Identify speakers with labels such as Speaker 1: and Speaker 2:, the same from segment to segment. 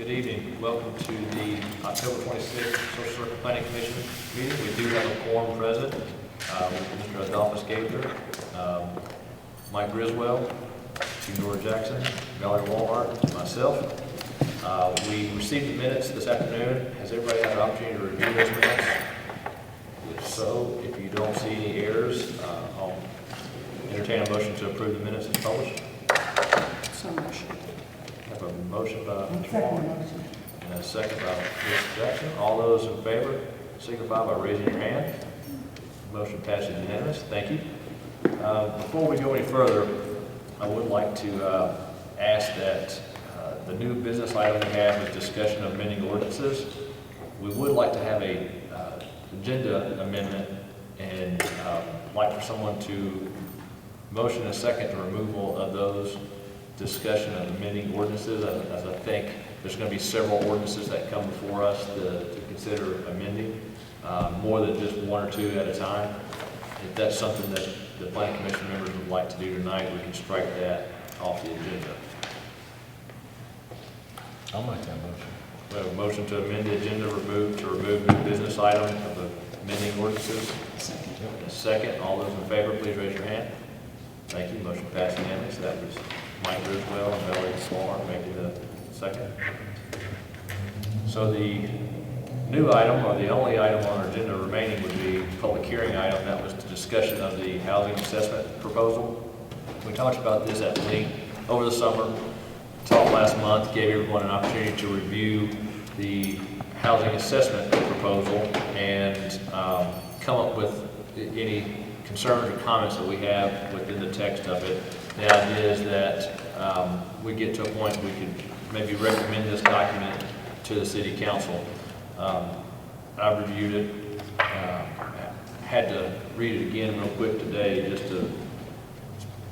Speaker 1: Good evening. Welcome to the October 26th Social Circle Planning Commission meeting. We do have a quorum present with Mr. Adolphus Gaither, Mike Griswell, Nora Jackson, Valerie Walhart, and myself. We received the minutes this afternoon. Has everybody had an opportunity to review those minutes? If so, if you don't see any errors, I'll entertain a motion to approve the minutes as published.
Speaker 2: So motion.
Speaker 1: Have a motion by Mr. Walhart and a second by Ms. Jackson. All those in favor signify by raising your hand. Motion passes unanimous. Thank you. Before we go any further, I would like to ask that the new business item we have is discussion of amending ordinances. We would like to have a agenda amendment and like for someone to motion a second to removal of those discussion of amending ordinances, as I think there's going to be several ordinances that come before us to consider amending, more than just one or two at a time. If that's something that the Planning Commission members would like to do tonight, we can strike that off the agenda.
Speaker 3: I'll make that motion.
Speaker 1: We have a motion to amend the agenda, to remove new business item of amending ordinances.
Speaker 2: Second.
Speaker 1: A second. All those in favor, please raise your hand. Thank you. Motion passed unanimously. That was Mike Griswell and Valerie Walhart making the second. So the new item, or the only item on our agenda remaining, would be public hearing item. That was the discussion of the housing assessment proposal. We talked about this at length over the summer. Talked last month, gave everyone an opportunity to review the housing assessment proposal and come up with any concerns or comments that we have within the text of it. The idea is that we get to a point we could maybe recommend this document to the city council. I've reviewed it, had to read it again real quick today. Just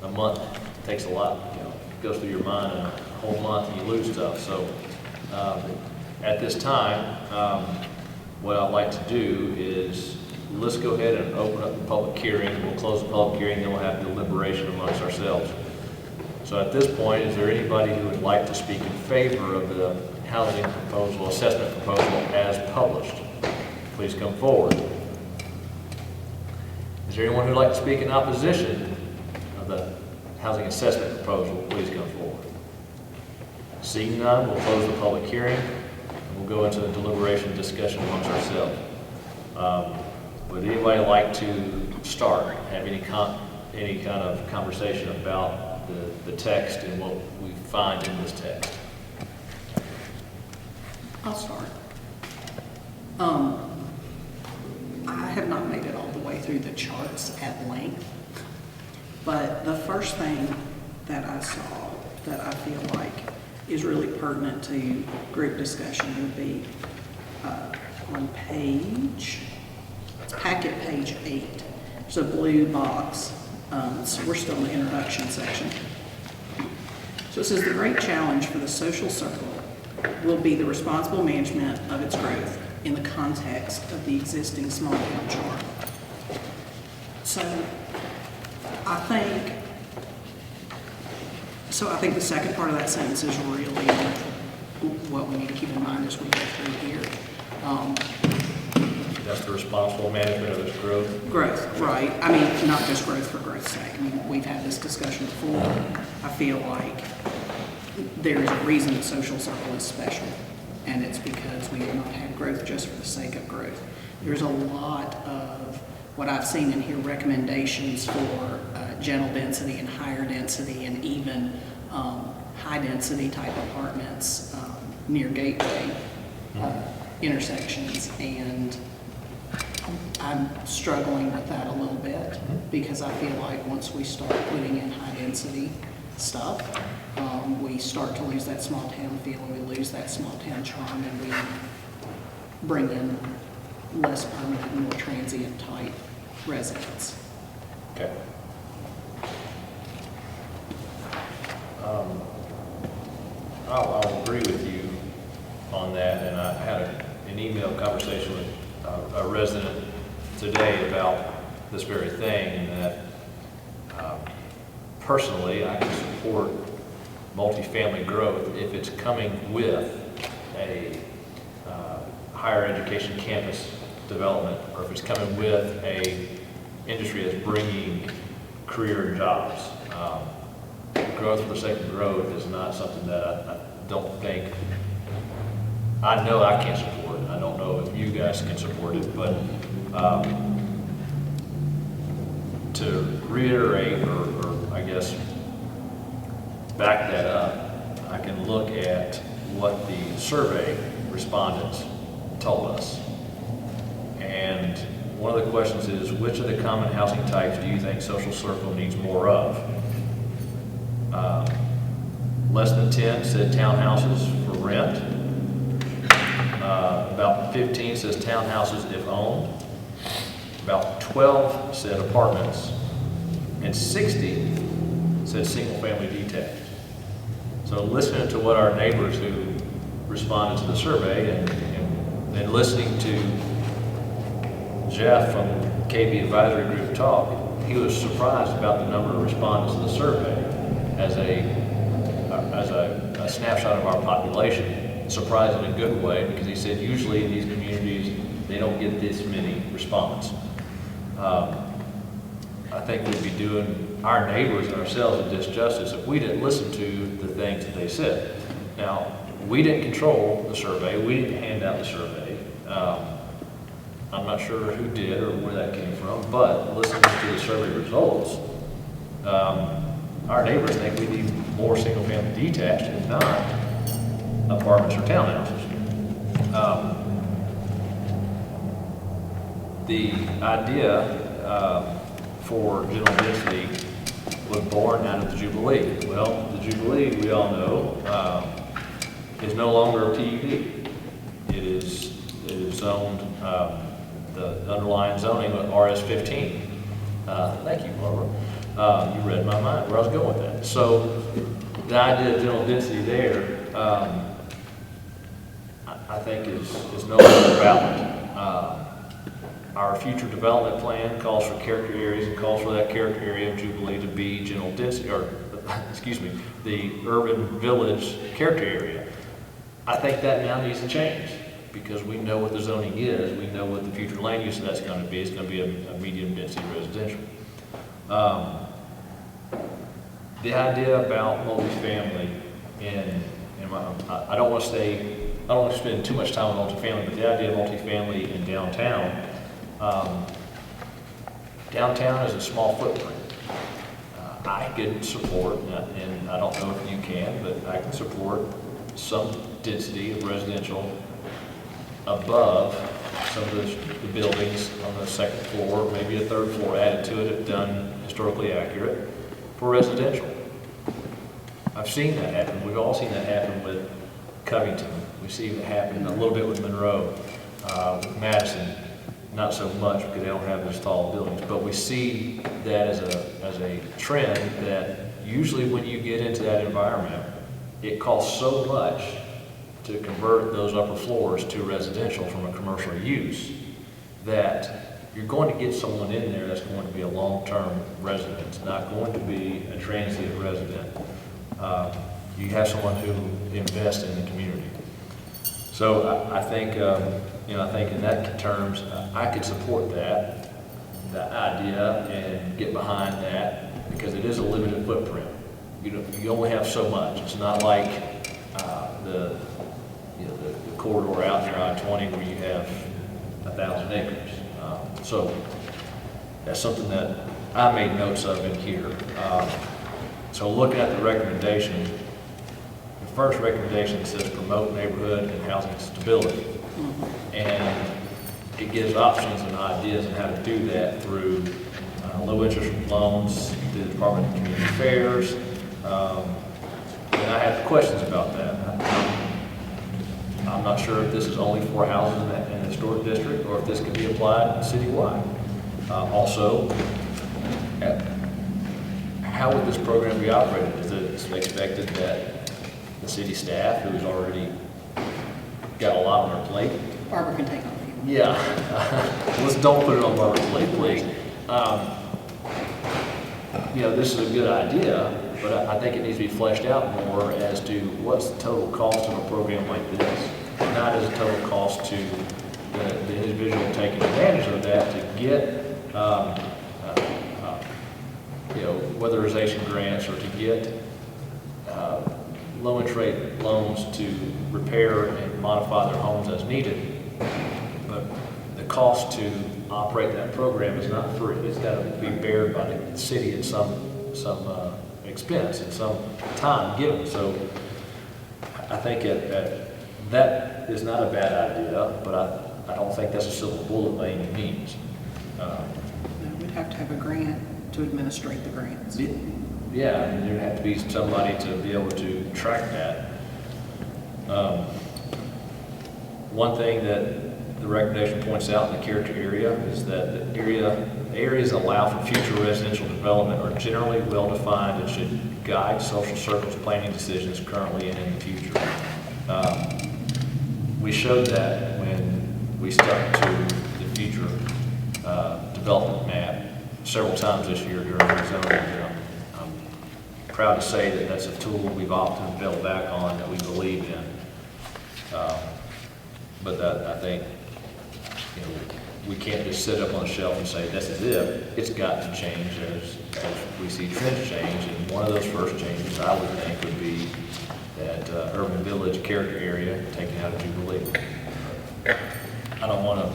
Speaker 1: a month takes a lot, it goes through your mind in a whole month and you lose stuff. So at this time, what I'd like to do is let's go ahead and open up the public hearing. We'll close the public hearing, then we'll have deliberation amongst ourselves. So at this point, is there anybody who would like to speak in favor of the housing proposal, assessment proposal as published? Please come forward. Is there anyone who would like to speak in opposition of the housing assessment proposal? Please come forward. Seeing none, we'll close the public hearing and we'll go into the deliberation discussion amongst ourselves. Would anybody like to start, have any kind of conversation about the text and what we find in this text?
Speaker 2: I'll start. I have not made it all the way through the charts at length, but the first thing that I saw that I feel like is really pertinent to group discussion would be on packet page 8. There's a blue box. So we're still in the introduction section. So it says the great challenge for the social circle will be the responsible management of its growth in the context of the existing small town charm. So I think the second part of that sentence is really what we need to keep in mind as we go through here.
Speaker 1: That's the responsible management of its growth.
Speaker 2: Growth, right. I mean, not just growth for growth's sake. I mean, we've had this discussion before. I feel like there is a reason the social circle is special, and it's because we have not had growth just for the sake of growth. There's a lot of what I've seen in here, recommendations for gentle density and higher density and even high density type apartments near gateway intersections, and I'm struggling with that a little bit because I feel like once we start putting in high density stuff, we start to lose that small town feel, and we lose that small town charm, and we bring in less permanent and more transient type residents.
Speaker 1: Okay. I'll agree with you on that, and I had an email conversation with a resident today about this very thing, and that personally I can support multifamily growth if it's coming with a higher education campus development, or if it's coming with a industry that's bringing career and jobs. Growth for the sake of growth is not something that I don't think, I know I can't support it. I don't know if you guys can support it, but to reiterate, or I guess back that up, I can look at what the survey respondents told us. And one of the questions is, which of the common housing types do you think Social Circle needs more of? Less than 10 said townhouses for rent. About 15 says townhouses if owned. About 12 said apartments. And 60 said single-family detached. So listening to what our neighbors who responded to the survey and listening to Jeff from KB Advisory Group talk, he was surprised about the number of respondents to the survey as a snapshot of our population. Surprised in a good way, because he said usually in these communities they don't get this many response. I think we'd be doing our neighbors and ourselves a disjustice if we didn't listen to the things that they said. Now, we didn't control the survey. We didn't hand out the survey. I'm not sure who did or where that came from, but listening to the survey results, our neighbors think we need more single-family detached and not apartments or townhouses. The idea for general density was born out of the Jubilee. Well, the Jubilee, we all know, is no longer a PUD. It is zoned, the underlying zoning with RS-15. Thank you, Barbara. You read my mind where I was going with that. So the idea of general density there, I think is no longer valid. Our future development plan calls for character areas and calls for that character area of Jubilee to be general density, or excuse me, the urban village character area. I think that now needs to change, because we know what the zoning is. We know what the future land use of that's going to be. It's going to be a medium density residential. The idea about multifamily, I don't want to spend too much time on multifamily, but the idea of multifamily in downtown. Downtown is a small footprint. I can support, and I don't know if you can, but I can support some density of residential above some of the buildings on the second floor, maybe a third floor added to it if done historically accurate for residential. I've seen that happen. We've all seen that happen with Covington. We've seen it happen a little bit with Monroe, with Madison. Not so much because they don't have those tall buildings, but we see that as a trend that usually when you get into that environment, it costs so much to convert those upper floors to residential from a commercial use that you're going to get someone in there that's going to be a long-term resident. It's not going to be a transient resident. You have someone who invests in the community. So I think, I think in that terms, I could support that, the idea, and get behind that, because it is a limited footprint. You only have so much. It's not like the corridor out there on I-20 where you have 1,000 acres. So that's something that I made notes of in here. So looking at the recommendation, the first recommendation says promote neighborhood and housing stability. And it gives options and ideas on how to do that through low interest loans, through the Department of Community Affairs. And I have questions about that. I'm not sure if this is only for houses in the historic district or if this can be applied citywide. Also, how would this program be operated? Is it expected that the city staff, who's already got a lot on their plate?
Speaker 2: Barbara can take on it.
Speaker 1: Yeah. Let's don't put it on Barbara's plate, please. This is a good idea, but I think it needs to be fleshed out more as to what's the total cost of a program like this. not as a total cost to the individual taking advantage of that to get, weatherization grants or to get low interest rate loans to repair and modify their homes as needed. But the cost to operate that program is not free. It's got to be bared by the city at some expense and some time given. So I think that is not a bad idea, but I don't think that's a silver bullet by any means.
Speaker 2: No, we'd have to have a grant to administrate the grants.
Speaker 1: Yeah, I mean, there'd have to be somebody to be able to track that. One thing that the recommendation points out in the character area is that the areas allow for future residential development are generally well-defined and should guide social circles planning decisions currently and in the future. We showed that when we stuck to the future development map several times this year during the zoning. I'm proud to say that that's a tool we've often fell back on that we believe in. But that, I think, we can't just sit up on a shelf and say, this is it. It's got to change as we see trends change. And one of those first changes, I would think, would be that urban village character area taken out of Jubilee. I don't want to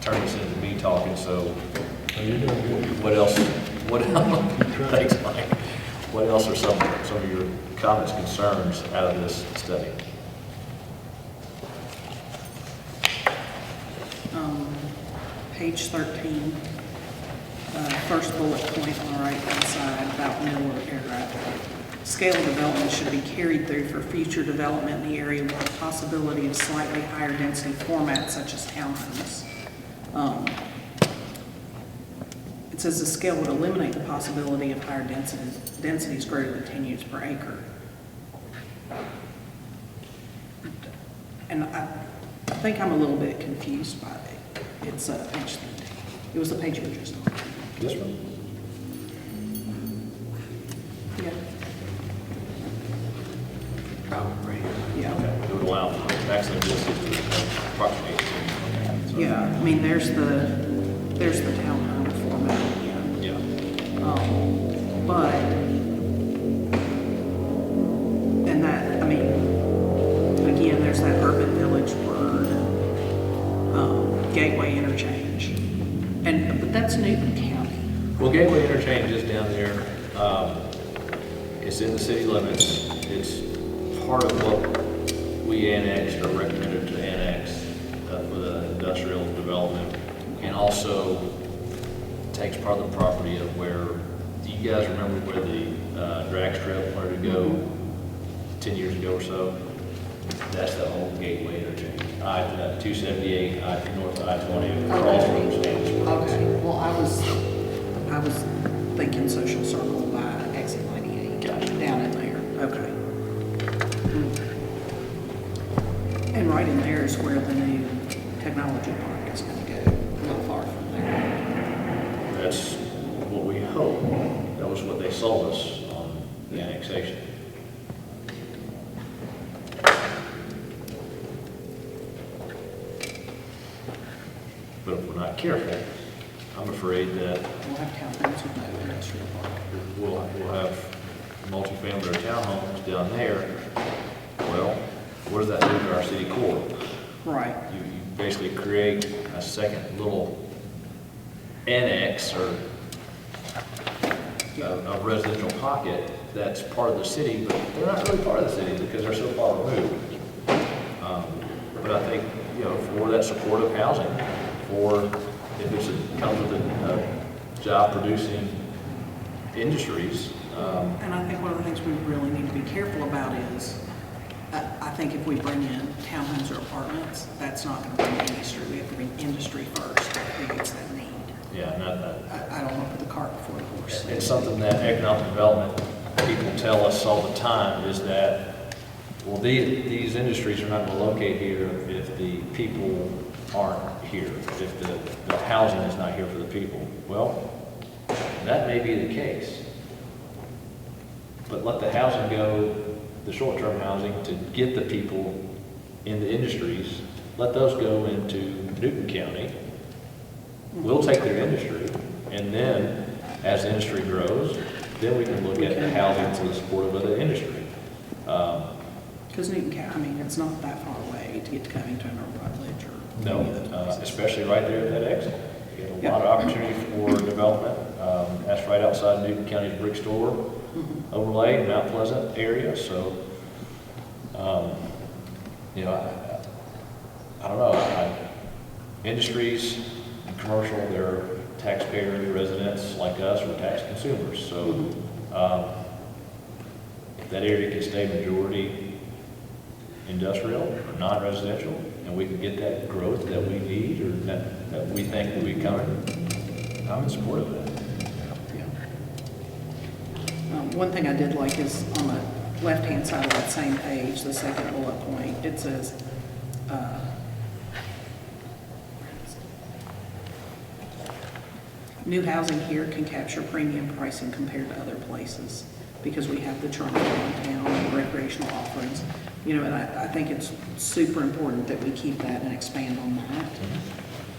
Speaker 1: turn this into me talking, so what else? Thanks, Mike. What else are some of your comments, concerns out of this study?
Speaker 2: Page 13, first bullet point on the right-hand side about middle of the paragraph. Scale development should be carried through for future development in the area with the possibility of slightly higher density formats such as townhomes. It says the scale would eliminate the possibility of higher densities greater than 10 units per acre. And I think I'm a little bit confused by it. It's page 13. It was the page you were just on.
Speaker 1: This one?
Speaker 2: Yeah.
Speaker 1: Oh, right here.
Speaker 2: Yeah.
Speaker 1: Okay. It would allow for maximum distance to approximate. Okay. So,
Speaker 2: Yeah, I mean, there's the townhome format again.
Speaker 1: Yeah.
Speaker 2: But, and that, I mean, again, there's that urban village word, gateway interchange. But that's Newton County.
Speaker 1: Well, Gateway Interchange is down there. It's in the city limits. It's part of what we annexed or recommended to annex for the industrial development, and also takes part of the property of where, do you guys remember where the drag strip wanted to go 10 years ago or so? That's the old Gateway Interchange. 278, north of I-20, across from Stanley.
Speaker 2: Okay, well, I was thinking social circle by exit 98.
Speaker 1: Gotcha.
Speaker 2: Down in there, okay. And right in there is where the new technology park is gonna go, not far from there.
Speaker 1: That's what we hope. That was what they sold us on the annexation. But if we're not careful, I'm afraid that
Speaker 2: We'll have townhomes with no industrial park.
Speaker 1: we'll have multifamily or townhomes down there. Well, what does that do to our city core?
Speaker 2: Right.
Speaker 1: You basically create a second little annex or a residential pocket that's part of the city, but they're not really part of the city because they're so far removed. But I think, for that supportive housing, for if it comes with a job-producing industries.
Speaker 2: And I think one of the things we really need to be careful about is, I think if we bring in townhomes or apartments, that's not going to bring industry. We have to bring industry first that creates that need.
Speaker 1: Yeah, not that.
Speaker 2: I don't want to put the cart before the horse.
Speaker 1: It's something that economic development people tell us all the time is that, well, these industries are not going to locate here if the people aren't here, if the housing is not here for the people. Well, that may be the case. But let the housing go, the short-term housing, to get the people in the industries, let those go into Newton County. We'll take their industry, and then as the industry grows, then we can look at the housing to the support of other industry.
Speaker 2: Because Newton County, I mean, it's not that far away to get to Covington or Rutledge or
Speaker 1: No,
Speaker 2: any of those places.
Speaker 1: especially right there at that exit. You have a
Speaker 2: Yeah.
Speaker 1: lot of opportunity for development. That's right outside Newton County's brick store overlay, Mount Pleasant area, so, you know, I don't know. Industries and commercial, they're taxpayers, residents like us, we're tax consumers, so, if that area can stay majority industrial or non-residential, and we can get that growth that we need or that we think will be coming, I'm in support of that.
Speaker 2: Yeah. One thing I did like is on the left-hand side of that same page, the second bullet point, it says, new housing here can capture premium pricing compared to other places because we have the charm downtown and recreational offerings. You know, and I think it's super important that we keep that and expand on that.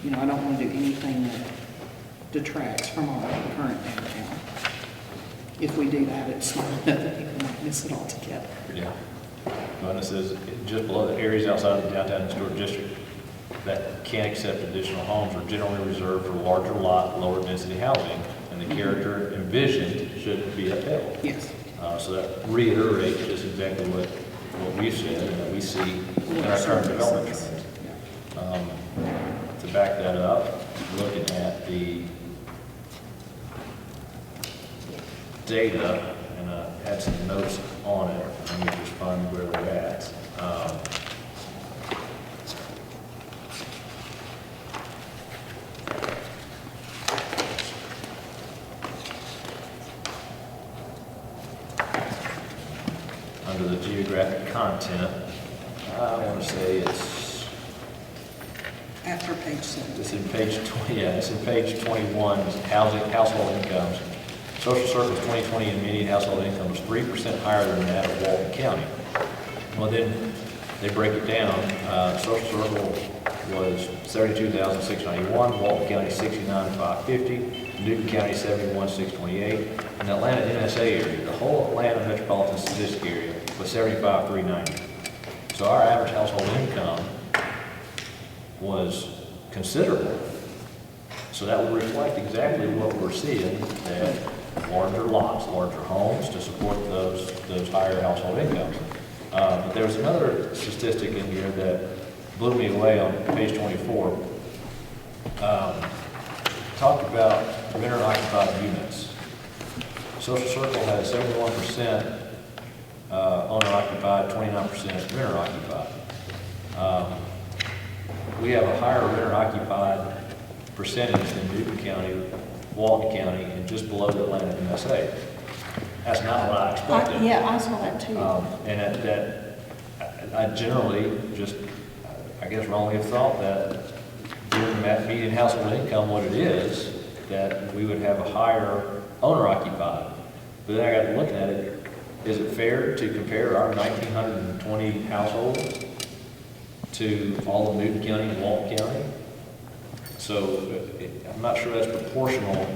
Speaker 2: You know, I don't want to do anything that detracts from our current downtown. If we do that, it's smart enough that people might miss it altogether.
Speaker 1: Yeah. And it says, just below the areas outside of the downtown historic district that can't accept additional homes are generally reserved for larger lot, lower density housing, and the character envisioned should be upheld.
Speaker 2: Yes.
Speaker 1: So that reiterates just exactly what we've said and that we see in our current development trends. To back that up, looking at the data, and I had some notes on it, let me just find where we're at. Under the geographic content, I want to say it's
Speaker 2: After page 7.
Speaker 1: It's in page 20, yeah, it's in page 21, it's household incomes. Social Circle's 2020 and median household income was 3% higher than that of Walton County. Well, then they break it down. Social Circle was 72,691, Walton County 69,550, Newton County 71,628, and the Atlanta MSA area, the whole Atlanta metropolitan statistic area was 75,390. So our average household income was considerable. So that would reflect exactly what we're seeing, that larger lots, larger homes to support those higher household incomes. But there was another statistic in here that blew me away on page 24. Talked about renter occupied units. Social Circle has 71% owner occupied, 29% renter occupied. We have a higher renter occupied percentage than Newton County, Walton County, and just below the Atlanta MSA. That's not what I expected.
Speaker 2: Yeah, I saw that too.
Speaker 1: And I generally just, I guess wrongly have thought that given that median household income what it is, that we would have a higher owner occupied. But then I got to looking at it, is it fair to compare our 1,920 households to all of Newton County and Walton County? So I'm not sure that's proportional.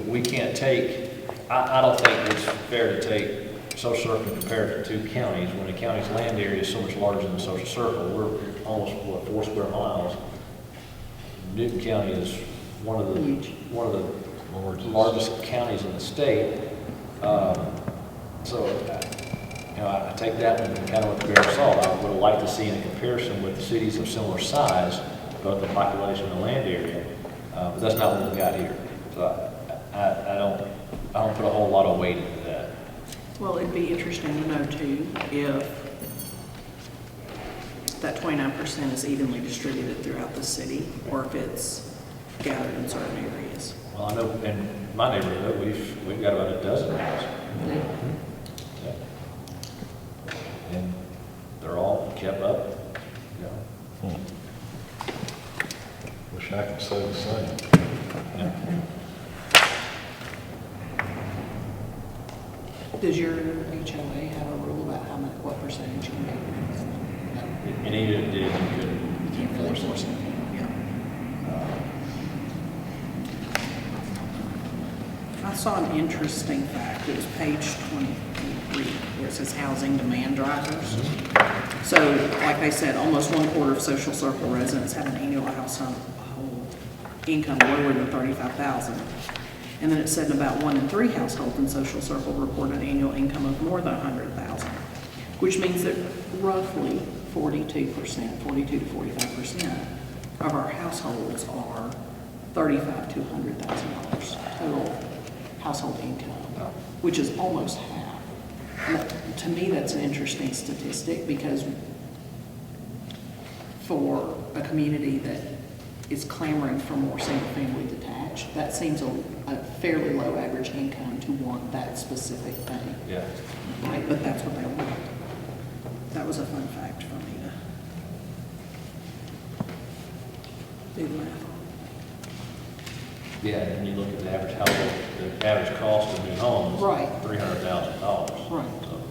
Speaker 1: We can't take, I don't think it's fair to take Social Circle and compare it to two counties when the county's land area is so much larger than Social Circle. We're almost, 4 square miles. Newton County is one of the largest counties in the state. So, I take that and kind of with a grain of salt. I would have liked to see in a comparison with the cities of similar size, both the population and the land area, but that's not what we got here. So I don't put a whole lot of weight into that.
Speaker 2: Well, it'd be interesting to know too, if that 29% is evenly distributed throughout the city, or if it's gathered in certain areas.
Speaker 1: Well, I know in my neighborhood, we've got about a dozen houses. Yeah. And they're all kept up,
Speaker 3: Wish I could say the same.
Speaker 1: Yeah.
Speaker 2: Does your HOA have a rule about what percentage you can get?
Speaker 1: In And even if it did, you couldn't
Speaker 2: You can't really
Speaker 1: enforce
Speaker 2: force
Speaker 1: it.
Speaker 2: it. Yeah. I saw an interesting fact, it was page 23, where it says housing demand drivers. So, like they said, almost 1/4 of social circle residents have an annual household income lower than 35,000. And then it said about 1 in 3 households in social circle report an annual income of more than 100,000, which means that roughly 42%, 42 to 45% of our households are $35,000 to $100,000 total household income, which is almost half. To me, that's an interesting statistic because for a community that is clamoring for more single-family detached, that seems a fairly low average income to want that specific thing.
Speaker 1: Yeah.
Speaker 2: Right, but that's what they want. That was a fun fact for me to do the math on.
Speaker 1: Yeah, and you look at the average household, the average cost of new homes.
Speaker 2: Right.
Speaker 1: $300,000.
Speaker 2: Right.
Speaker 1: So,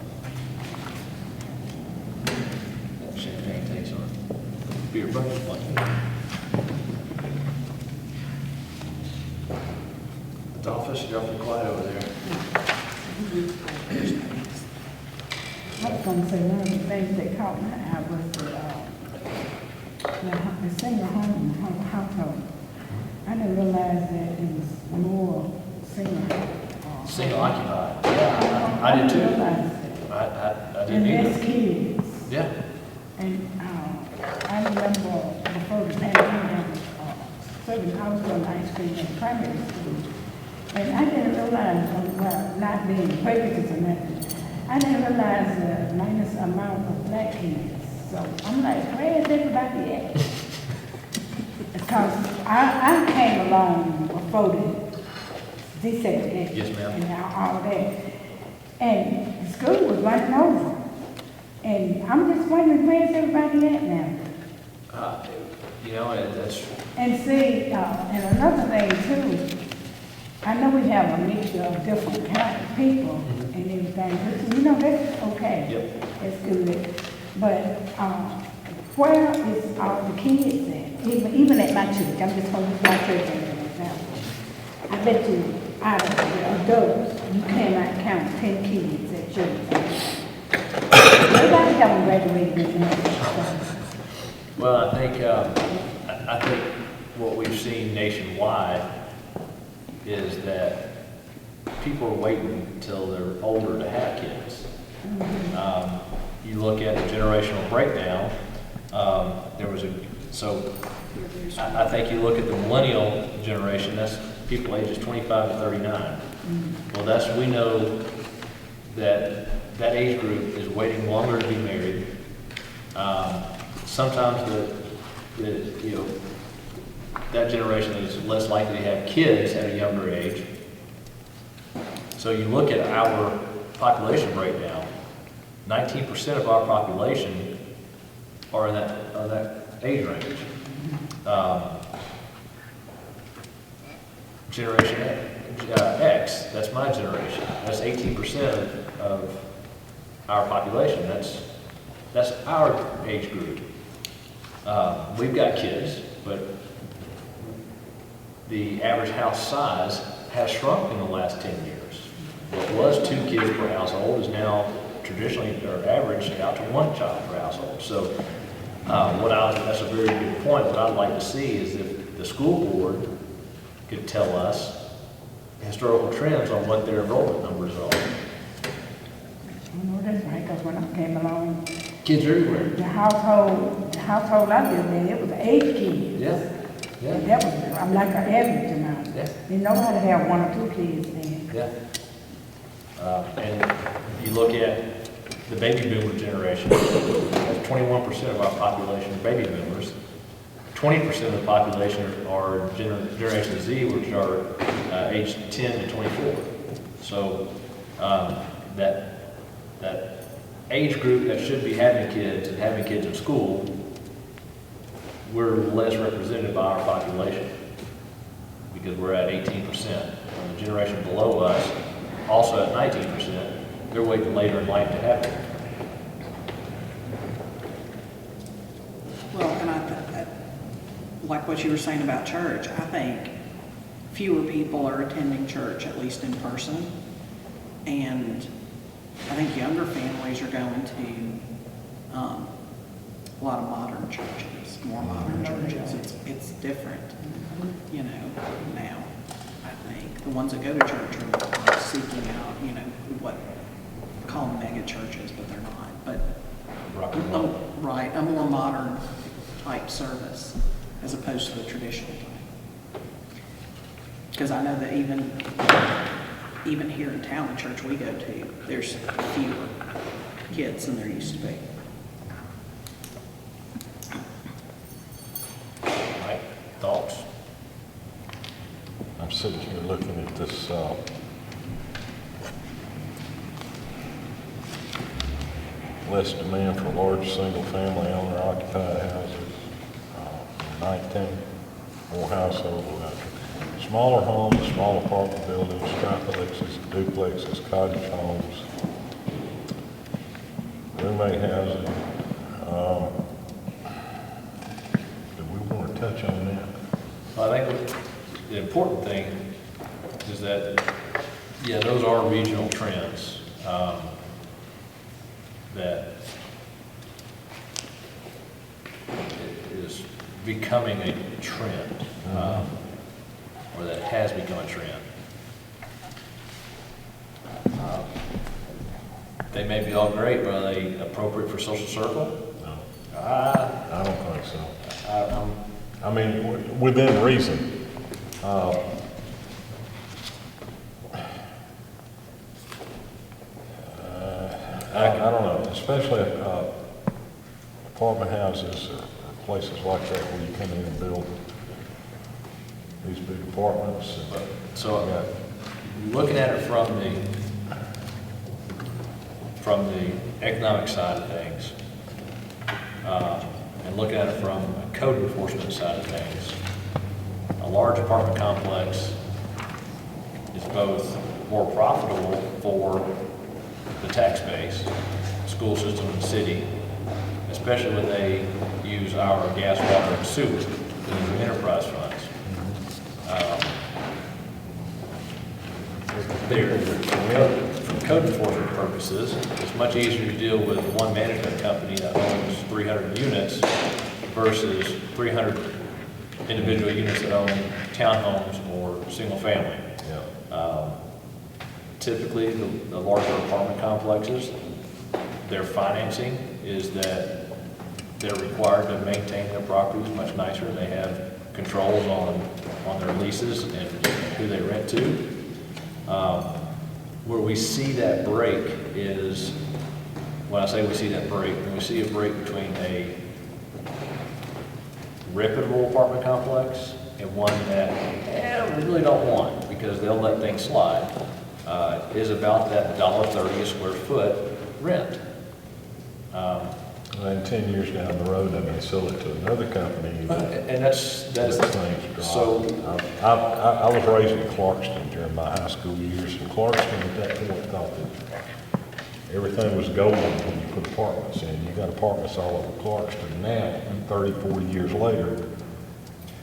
Speaker 1: that champagne takes on beer budget money. The office, you're awfully quiet over there.
Speaker 4: I was gonna say, one of the things that caught my eye was the single household. I didn't realize that it was more single.
Speaker 1: Single occupied. Yeah, I did too.
Speaker 4: didn't realize it.
Speaker 1: I didn't
Speaker 4: And there's
Speaker 1: either.
Speaker 4: kids.
Speaker 1: Yeah.
Speaker 4: And I remember before the pandemic, serving, I was doing ice cream in primary school. And I didn't realize, well, not being prejudiced or nothing, I didn't realize the minus amount of black kids. So I'm like, where is everybody at? Because I came along before the desegregation.
Speaker 1: Yes, ma'am.
Speaker 4: And all that. And the school was running over. And I'm just wondering, where's everybody at now?
Speaker 1: You know, that's,
Speaker 4: And see, and another thing too, I know we have a mixture of different kind of people and everything, but you know, that's okay.
Speaker 1: Yep.
Speaker 4: That's good. But, where is all the kids at? Even at my church, I'm just gonna use my church as an example. I bet you, out of the adults, you cannot count 10 kids at church. Nobody haven't graduated in that.
Speaker 1: well, I think what we've seen nationwide is that people are waiting until they're older to have kids. You look at the generational breakdown, I think you look at the millennial generation, that's people ages 25 to 39. Well, we know that that age group is waiting longer to be married. Sometimes that generation is less likely to have kids at a younger age. So you look at our population breakdown, 19% of our population are in that age range. Generation X, that's my generation. That's 18% of our population. That's our age group. We've got kids, but the average house size has shrunk in the last 10 years. What was 2 kids per household is now traditionally, or averaged out to 1 child per household. So that's a very good point. What I'd like to see is if the school board could tell us historical trends on what their enrollment numbers are.
Speaker 4: You know, that's right, because when I came along,
Speaker 1: Kids everywhere.
Speaker 4: the household I lived in, it was 8 kids.
Speaker 1: Yeah, yeah,
Speaker 4: And that was, I'm like an average amount.
Speaker 1: yeah,
Speaker 4: You know how to have 1 or 2 kids then.
Speaker 1: yeah. And you look at the baby boomer generation, that's 21% of our population are baby boomers. 20% of the population are Generation Z, which are aged 10 to 24. So that age group that should be having kids and having kids in school, we're less represented by our population because we're at 18%. And the generation below us, also at 19%, they're waiting later in life to have it.
Speaker 2: Well, and like what you were saying about church, I think fewer people are attending church, at least in person. And I think younger families are going to a lot of modern churches, more modern churches. It's different, you know, now, I think. The ones that go to church are seeking out, you know, what, call them mega churches, but they're not. But right, a more modern type service as opposed to the traditional type. Because I know that even here in town, the church we go to, there's fewer kids than there used to be.
Speaker 1: Mike, thoughts?
Speaker 3: I'm sitting here looking at this, less demand for large single-family owner-occupied houses, 19 more households. Smaller homes, small apartment buildings, triplexes, duplexes, cottage homes, roommate housing. Do we want to touch on that?
Speaker 1: Well, I think the important thing is that, yeah, those are regional trends that is becoming a trend, or that has become a trend. They may be all great, but are they appropriate for social circle?
Speaker 3: No,
Speaker 1: I
Speaker 3: I don't think so.
Speaker 1: I'm
Speaker 3: I mean, within reason. I don't know, especially apartment houses or places like that where you come in and build these big apartments.
Speaker 1: So,
Speaker 3: Yeah.
Speaker 1: looking at it from the economic side of things, and looking at it from a code enforcement side of things, a large apartment complex is both more profitable for the tax base, school system, and city, especially when they use our gas, water, and sewer, these enterprise funds. For code enforcement purposes, it's much easier to deal with one management company that owns 300 units versus 300 individual units that own townhomes or single family.
Speaker 3: Yeah.
Speaker 1: Typically, the larger apartment complexes, their financing is that they're required to maintain their properties much nicer. They have controls on their leases and who they rent to. Where we see that break is, when I say we see that break, when we see a break between a reputable apartment complex and one that we really don't want because they'll let things slide, is about that $1.30 a square foot rent.
Speaker 3: And 10 years down the road, they may sell it to another company.
Speaker 1: And that's
Speaker 3: Things drop.
Speaker 1: so.
Speaker 3: I was raised in Clarkston during my high school years, and Clarkston at that point thought that everything was golden when you put apartments in. You got apartments all over Clarkston now, 30, 40 years later,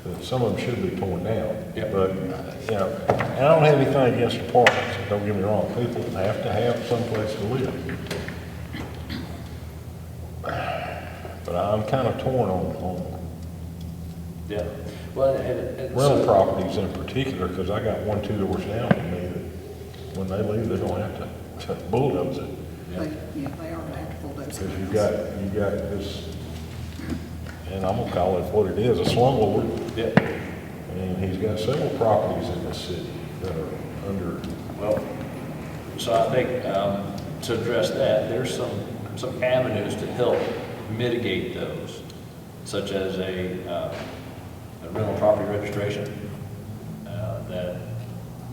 Speaker 3: that some of them should be torn down.
Speaker 1: Yep.
Speaker 3: But, you know, and I don't have anything against apartments, don't get me wrong. People have to have someplace to live. But I'm kind of torn on
Speaker 1: Yeah. Well, and
Speaker 3: rental
Speaker 1: so,
Speaker 3: properties in particular, because I got one 2 doors down from me that when they leave, they're gonna have to bulldoze it.
Speaker 2: They are going to have to bulldoze
Speaker 3: Because
Speaker 2: it.
Speaker 3: you got this, and I'm gonna call it what it is, a slumlord.
Speaker 1: yeah.
Speaker 3: And he's got several properties in the city that are under,
Speaker 1: Well, so I think to address that, there's some avenues to help mitigate those, such as a rental property registration. That,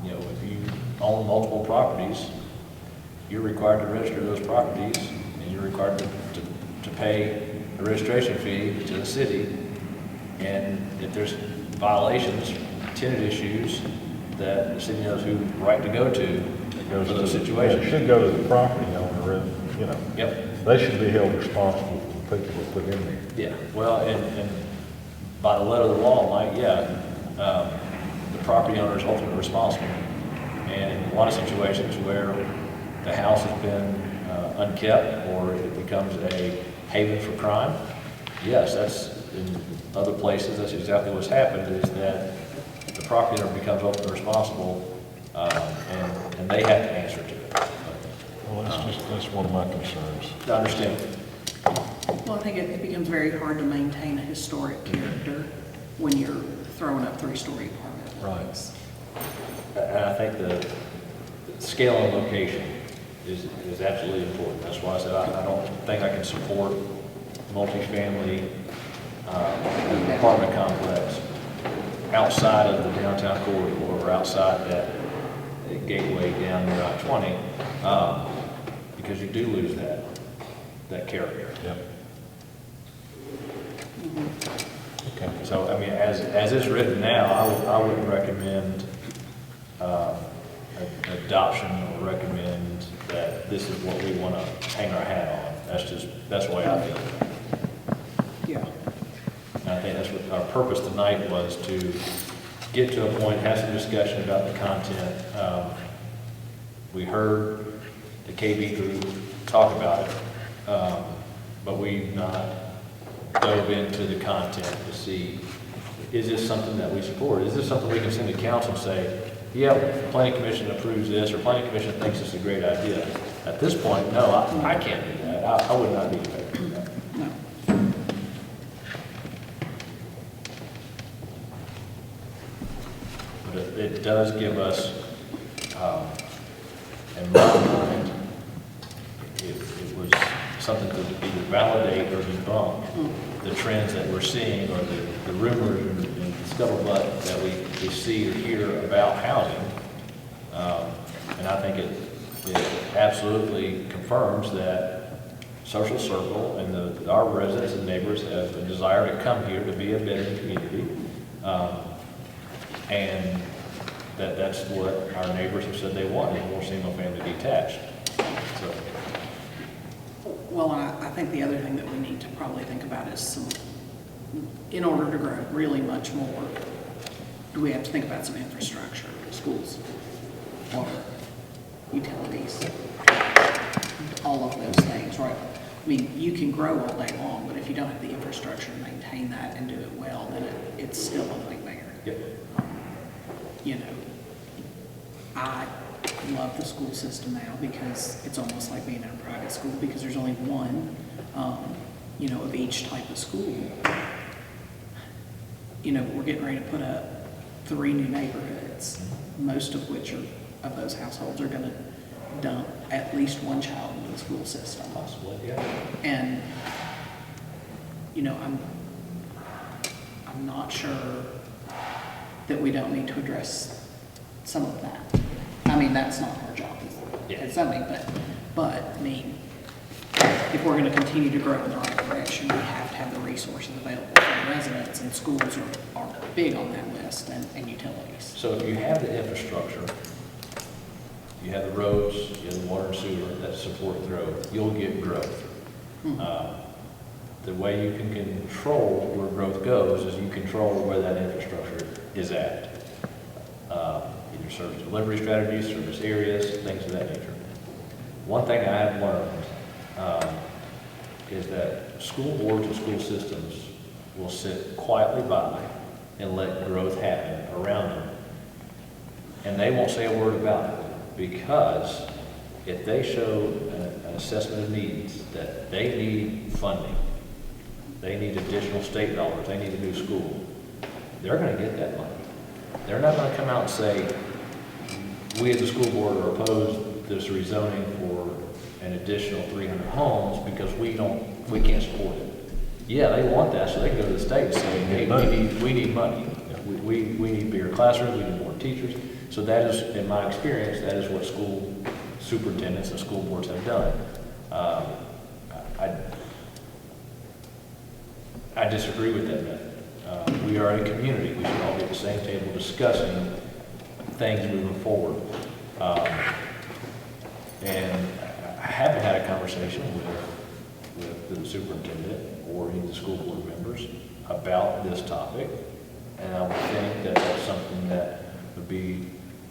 Speaker 1: you know, if you own multiple properties, you're required to register those properties, and you're required to pay a registration fee to the city. And if there's violations, tenant issues, that the city knows who right to go to
Speaker 3: goes
Speaker 1: for
Speaker 3: to,
Speaker 1: those
Speaker 3: it
Speaker 1: situations.
Speaker 3: should go to the property owner, you know.
Speaker 1: Yep.
Speaker 3: They should be held responsible for people to put in there.
Speaker 1: Yeah, well, and by the letter of the law, Mike, yeah, the property owner is ultimately responsible. And in a lot of situations where the house has been unkept or it becomes a haven for crime, yes, that's, in other places, that's exactly what's happened, is that the property owner becomes ultimately responsible, and they have to answer to it.
Speaker 3: Well, that's one of my concerns.
Speaker 1: I understand.
Speaker 2: Well, I think it becomes very hard to maintain a historic character when you're throwing up three-story apartment buildings.
Speaker 1: And I think the scale and location is absolutely important. That's why I said I don't think I can support multifamily apartment complex outside of the downtown corridor or outside that gateway down near I-20, because you do lose that character.
Speaker 3: Yep. Okay.
Speaker 1: So, I mean, as it's written now, I would recommend adoption, or recommend that this is what we want to hang our hat on. That's the way I feel.
Speaker 2: Yeah.
Speaker 1: And I think that's what our purpose tonight was, to get to a point, have some discussion about the content. We heard the KB group talk about it, but we've not dove into the content to see, is this something that we support? Is this something we can send to council and say, yeah, planning commission approves this, or planning commission thinks it's a great idea? At this point, no, I can't do that. I would not be in favor of that.
Speaker 2: No.
Speaker 1: But it does give us, in my mind, it was something to either validate or debunk the trends that we're seeing, or the rumors and scuttlebutt that we see or hear about housing. And I think it absolutely confirms that Social Circle and our residents and neighbors have a desire to come here to be a better community. And that's what our neighbors have said they want, is more single-family detached. So,
Speaker 2: Well, and I think the other thing that we need to probably think about is in order to grow really much more, do we have to think about some infrastructure, schools, water, utilities, all of those things, right? I mean, you can grow all day long, but if you don't have the infrastructure to maintain that and do it well, then it's still a nightmare.
Speaker 1: yep.
Speaker 2: You know, I love the school system now because it's almost like being in a private school, because there's only one, you know, of each type of school. You know, we're getting ready to put up 3 new neighborhoods, most of which of those households are going to dump at least one child into the school system.
Speaker 1: Possibly, yeah.
Speaker 2: And, you know, I'm not sure that we don't need to address some of that. I mean, that's not our job as zoning, but I mean, if we're gonna continue to grow in the right direction, we have to have the resources available for the residents, and schools are big on that list, and utilities.
Speaker 1: So if you have the infrastructure, you have the roads, you have the water and sewer that support growth, you'll get growth. The way you can control where growth goes is you control where that infrastructure is at. Either service delivery strategies, service areas, things of that nature. One thing I have learned is that school boards and school systems will sit quietly by and let growth happen around them. And they won't say a word about it, because if they show an assessment of needs, that they need funding, they need additional state dollars, they need a new school, they're going to get that money. They're not going to come out and say, we as a school board are opposed to this rezoning for an additional 300 homes because we can't support it. Yeah, they want that, so they can go to the state and say, hey, we need money. We need bigger classrooms, we need more teachers. So that is, in my experience, that is what school superintendents and school boards have done. I disagree with that method. We are a community. We should all be at the same table discussing things moving forward. And I haven't had a conversation with the superintendent or any of the school board members about this topic. And I would think that that's something that would be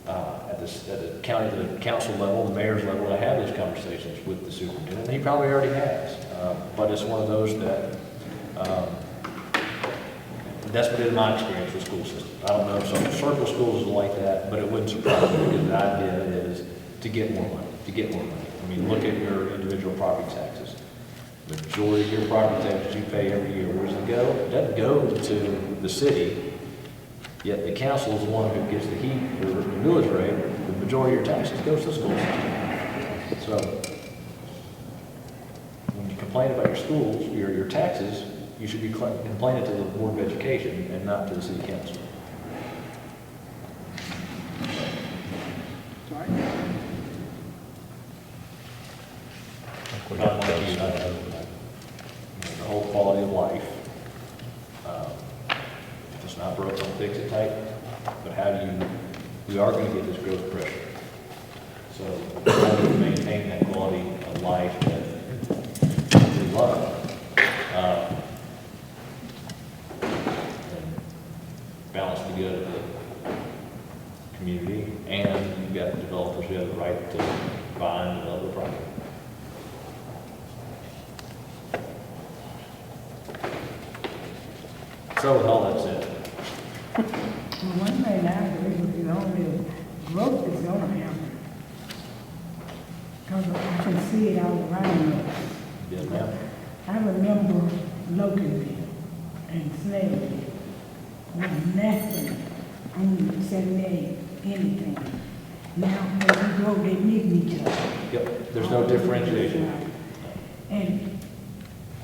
Speaker 1: at the council level, the mayor's level, to have those conversations with the superintendent. And he probably already has, but it's one of those that that's been my experience with school systems. I don't know if some circle schools is like that, but it wouldn't surprise me because the idea is to get more money, I mean, look at your individual property taxes. The majority of your property taxes you pay every year, where does it go? It doesn't go to the city, yet the council is the one who gets the heat for the millage rate. The majority of your taxes goes to the school system. So when you complain about your schools, your taxes, you should be complaining to the Board of Education and not to the city council.
Speaker 2: Right?
Speaker 1: Not like you, the whole quality of life. If it's not broke, don't fix it type. But how do you, we are going to get this growth pressure. So how do we maintain that quality of life that we love? And balance the good of the community, and you've got developers who have the right to buy and develop the property. So with all that said,
Speaker 4: One thing I agree with you on is growth is gonna happen. Because I can see it all around us.
Speaker 1: yes, ma'am.
Speaker 4: I remember Loganville and Snellville with nothing on 78, anything. Now, when we grow, they meet each other.
Speaker 1: Yep, there's no differentiation.
Speaker 4: And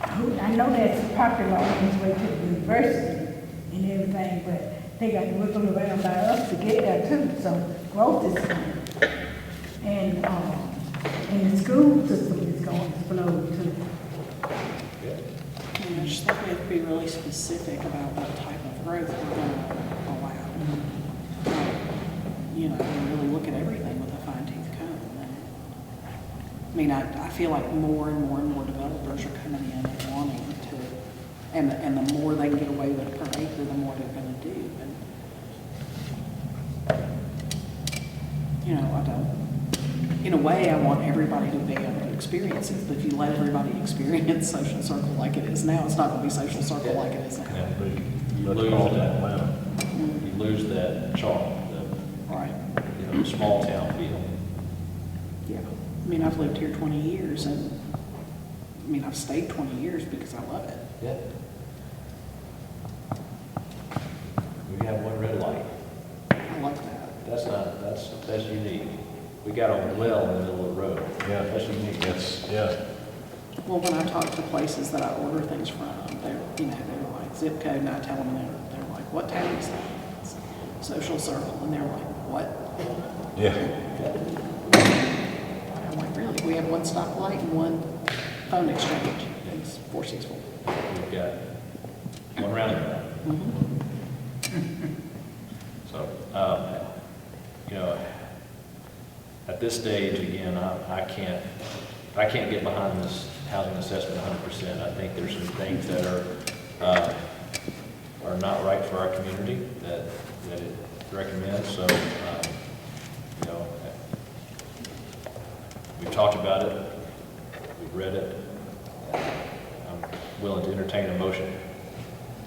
Speaker 4: I know that's popular on its way to the university and everything, but they got to ripple around by us to get there too, so growth is coming. And the school system is going to explode too.
Speaker 1: Yeah.
Speaker 2: I just think we have to be really specific about what type of growth we're going to allow. You know, and really look at everything with a fine-tooth comb. I mean, I feel like more and more developers are coming in and wanting to, and the more they can get away with per acre, the more they're going to do. And, you know, I don't, in a way, I want everybody to be able to experience it, but if you let everybody experience social circle like it is now, it's not going to be social circle like it is now.
Speaker 1: You
Speaker 3: Let's
Speaker 1: lose
Speaker 3: call it
Speaker 1: that.
Speaker 3: Atlanta.
Speaker 1: You lose that charm,
Speaker 2: Right.
Speaker 1: the small town feel.
Speaker 2: Yeah. I mean, I've lived here 20 years, and, I mean, I've stayed 20 years because I love it.
Speaker 1: Yeah. We have one red light.
Speaker 2: I like that.
Speaker 1: That's unique. We got a well in the middle of the road.
Speaker 3: Yeah.
Speaker 1: That's unique.
Speaker 3: It's, yeah,
Speaker 2: Well, when I talk to places that I order things from, they're, you know, they're like zip code, and I tell them, they're like, what town is that? It's Social Circle, and they're like, what?
Speaker 3: yeah.
Speaker 2: I'm like, really? We have one stoplight and one phone exchange. It's 464.
Speaker 1: We've got one roundabout. So, you know, at this stage, again, I can't get behind this housing assessment 100%. I think there's some things that are not right for our community that it recommends. So, you know, we've talked about it, we've read it. I'm willing to entertain a motion.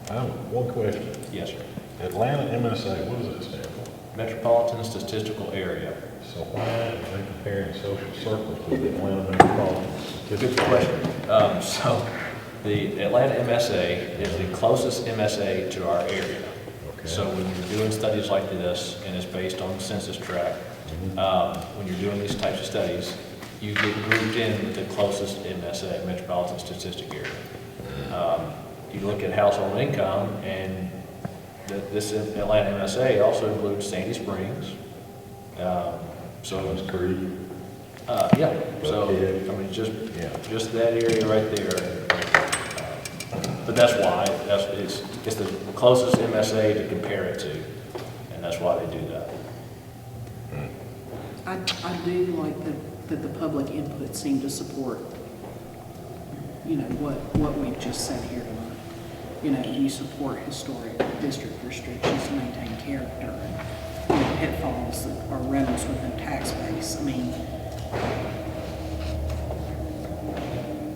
Speaker 3: I have one question.
Speaker 1: Yes, sir.
Speaker 3: Atlanta MSA, what does that stand for?
Speaker 1: Metropolitan Statistical Area.
Speaker 3: So why are they comparing social circles with the Atlanta Metropolitan
Speaker 1: Good
Speaker 3: Statistical?
Speaker 1: question. So the Atlanta MSA is the closest MSA to our area.
Speaker 3: Okay.
Speaker 1: So when you're doing studies like this, and it's based on the census tract, when you're doing these types of studies, you get grouped in with the closest MSA, Metropolitan Statistic Area. You look at household income, and this Atlanta MSA also includes Sandy Springs. So
Speaker 3: It's Creek.
Speaker 1: yeah, so, I mean, just that area right there. But that's why, it's the closest MSA to compare it to, and that's why they do that.
Speaker 2: I do like that the public input seemed to support you know, what we've just said here tonight. You know, you support historic district restrictions to maintain character and, you know, pitfalls that are remnants within tax base. I mean,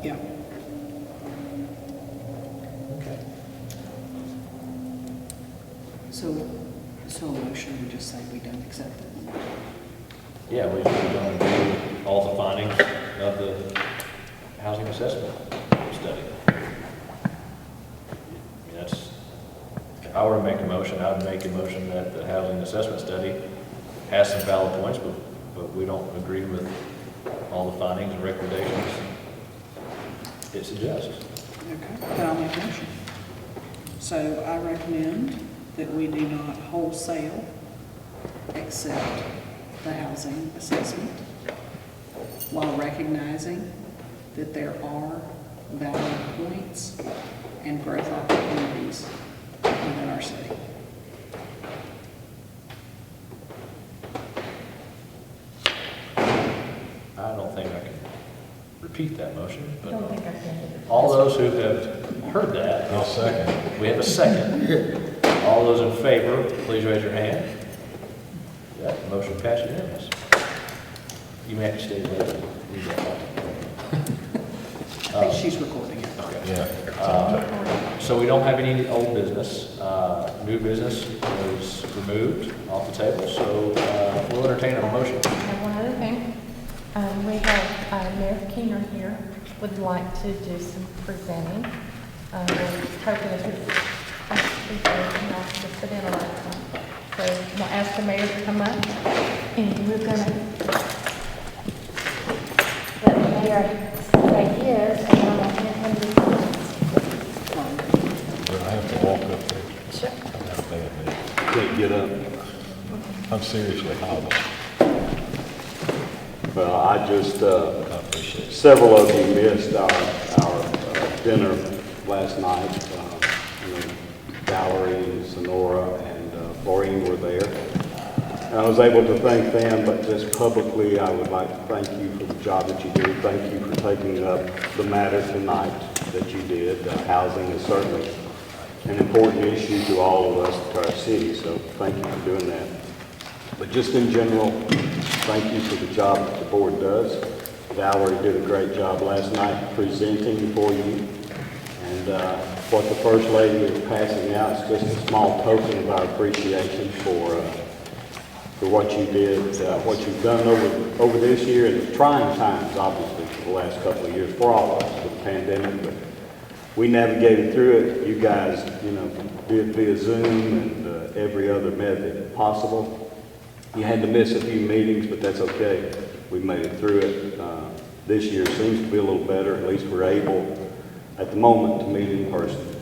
Speaker 2: yeah.
Speaker 1: Okay.
Speaker 2: So a motion would just say we don't accept it.
Speaker 1: Yeah, we're going to do all the findings of the housing assessment study. I mean, that's, if I were to make a motion, I would make a motion that the housing assessment study has some valid points, but we don't agree with all the findings and recommendations it suggests.
Speaker 2: Okay, then I'll make a motion. So I recommend that we do not wholesale accept the housing assessment while recognizing that there are valid points and growth opportunities within our city.
Speaker 1: I don't think I can repeat that motion,
Speaker 4: I
Speaker 1: but
Speaker 4: don't think I can.
Speaker 1: all those who have heard that,
Speaker 3: I'll second.
Speaker 1: we have a second. All those in favor, please raise your hand. That motion passed unanimous. You may have to stay there.
Speaker 2: I think she's recording it.
Speaker 1: Okay.
Speaker 3: Yeah.
Speaker 1: So we don't have any old business. New business was removed off the table, so we'll entertain a motion.
Speaker 5: I have one other thing. We have Mayor Keener here, would like to do some presenting. We're hoping that his presentation will just put in a lot of time. So we'll ask the mayor to come up, and we're going to let the mayor say his, and then we'll hand him the comments.
Speaker 3: Will I have to walk up there?
Speaker 5: Sure.
Speaker 3: I'm not bad, can't get up. I'm seriously hobbled.
Speaker 6: Well, I just,
Speaker 3: I appreciate it.
Speaker 6: several of you missed our dinner last night. You know, Valerie, Sonora, and Maureen were there. And I was able to thank them, but just publicly, I would like to thank you for the job that you do. Thank you for taking up the matter tonight that you did. Housing is certainly an important issue to all of us, to our city, so thank you for doing that. But just in general, thank you for the job that the board does. Valerie did a great job last night presenting for you. And what the First Lady is passing out is just a small token of our appreciation for what you did, what you've done over this year, and it's trying times, obviously, for the last couple of years for all of us with the pandemic. But we navigated through it. You guys, you know, did via Zoom and every other method possible. You had to miss a few meetings, but that's okay. We made it through it. This year seems to be a little better. At least we're able, at the moment, to meet in person.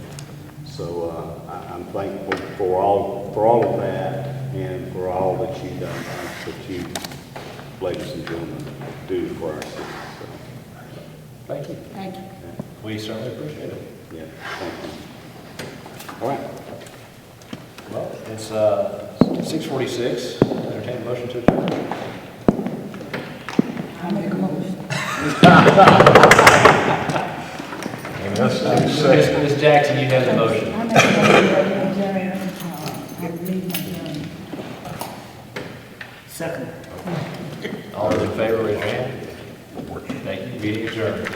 Speaker 6: So I'm thankful for all of that and for all that you done, that you, ladies and gentlemen, do for our city. So,
Speaker 1: Thank you.
Speaker 2: Thank you.
Speaker 1: We certainly appreciate it.
Speaker 6: yeah, thank you. All right.
Speaker 1: Well, it's 6:46. Entertain a motion to adjourn.
Speaker 4: I make a motion.
Speaker 3: And that's second.
Speaker 1: Ms. Jackson, you have the motion.
Speaker 4: I make a motion that we adjourn, I believe my adjourn.
Speaker 2: Second.
Speaker 1: All those in favor, raise your hand. Thank you. Meeting adjourned.